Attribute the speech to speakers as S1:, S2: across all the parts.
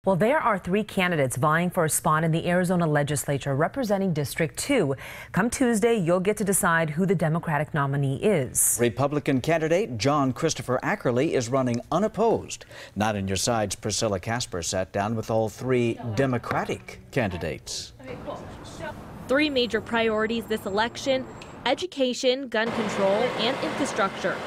S1: Well, there are 3 candidates vying for a spot in the Arizona legislature representing District 2. Come Tuesday, you'll get to decide who the Democratic nominee is.
S2: Republican candidate John Christopher Ackerley is running unopposed. Not in Your Side's Priscilla Casper sat down with all 3 Democratic candidates.
S3: 3 major priorities this election: education, gun control, and infrastructure.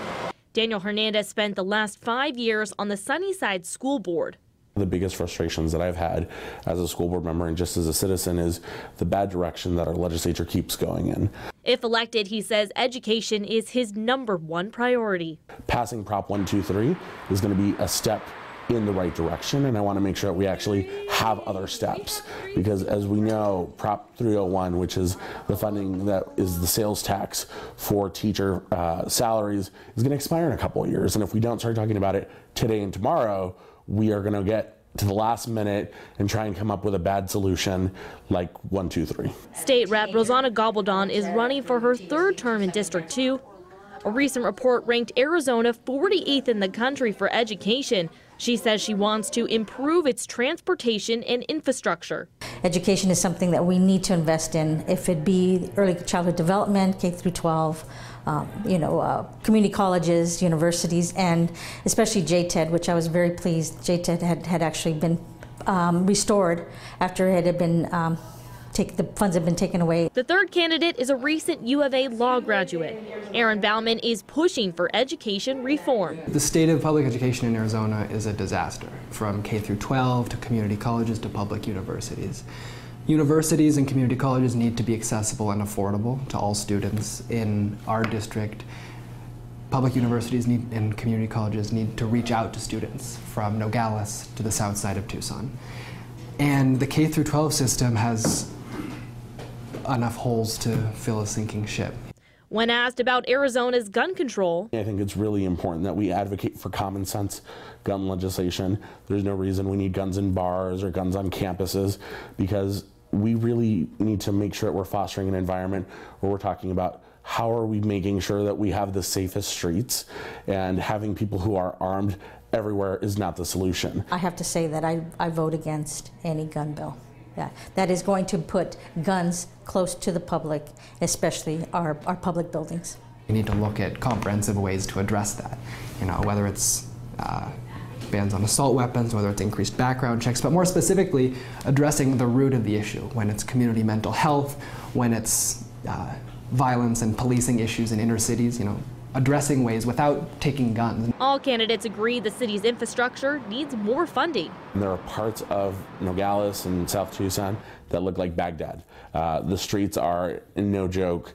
S3: Daniel Hernandez spent the last 5 years on the Sunnyside School Board.
S4: The biggest frustrations that I've had as a school board member and just as a citizen is the bad direction that our legislature keeps going in.
S3: If elected, he says education is his #1 priority.
S4: Passing Prop 123 is going to be a step in the right direction, and I want to make sure that we actually have other steps, because as we know, Prop 301, which is the funding that is the sales tax for teacher salaries, is going to expire in a couple of years, and if we don't start talking about it today and tomorrow, we are going to get to the last minute and try and come up with a bad solution like 123.
S3: State Rep Rosanna Gobaldon is running for her 3rd term in District 2. A recent report ranked Arizona 48th in the country for education. She says she wants to improve its transportation and infrastructure.
S5: Education is something that we need to invest in, if it be early childhood development, K through 12, community colleges, universities, and especially JTED, which I was very pleased. JTED had actually been restored after it had been the funds had been taken away.
S3: The 3rd candidate is a recent U of A law graduate. Aaron Bauman is pushing for education reform.
S6: The state of public education in Arizona is a disaster, from K through 12 to community colleges to public universities. Universities and community colleges need to be accessible and affordable to all students in our district. Public universities and community colleges need to reach out to students from Nogales to the south side of Tucson. And the K through 12 system has enough holes to fill a sinking ship.
S3: When asked about Arizona's gun control,
S4: I think it's really important that we advocate for common sense gun legislation. There's no reason we need guns in bars or guns on campuses, because we really need to make sure that we're fostering an environment where we're talking about how are we making sure that we have the safest streets, and having people who are armed everywhere is not the solution.
S5: I have to say that I vote against any gun bill. Yeah, that is going to put guns close to the public, especially our public buildings.
S6: We need to look at comprehensive ways to address that, whether it's bans on assault weapons, whether it's increased background checks, but more specifically addressing the root of the issue, when it's community mental health, when it's violence and policing issues in inner cities, addressing ways without taking guns.
S3: All candidates agree the city's infrastructure needs more funding.
S4: There are parts of Nogales and South Tucson that look like Baghdad. The streets are, no joke,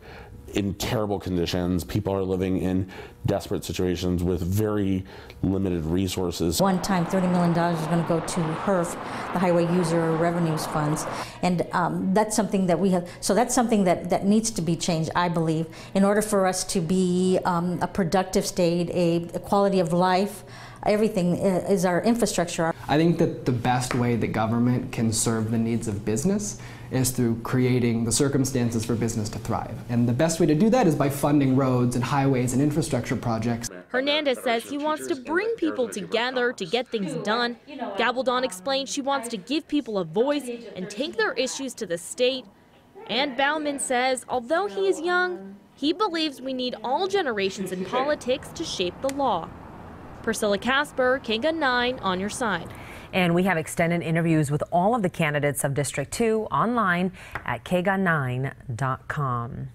S4: in terrible conditions. People are living in desperate situations with very limited resources.
S5: One time $30 million is going to go to HERF, the Highway User Revenues Funds, and that's something that we have. So that's something that needs to be changed, I believe, in order for us to be a productive state, a quality of life. Everything is our infrastructure.
S6: I think that the best way that government can serve the needs of business is through creating the circumstances for business to thrive. And the best way to do that is by funding roads and highways and infrastructure projects.
S3: Hernandez says he wants to bring people together to get things done. Gabaldon explains she wants to give people a voice and take their issues to the state. And Bauman says although he is young, he believes we need all generations in politics to shape the law. Priscilla Casper, KGUN-9 on your side.
S1: And we have extended interviews with all of the candidates of District 2 online at KGUN9.com.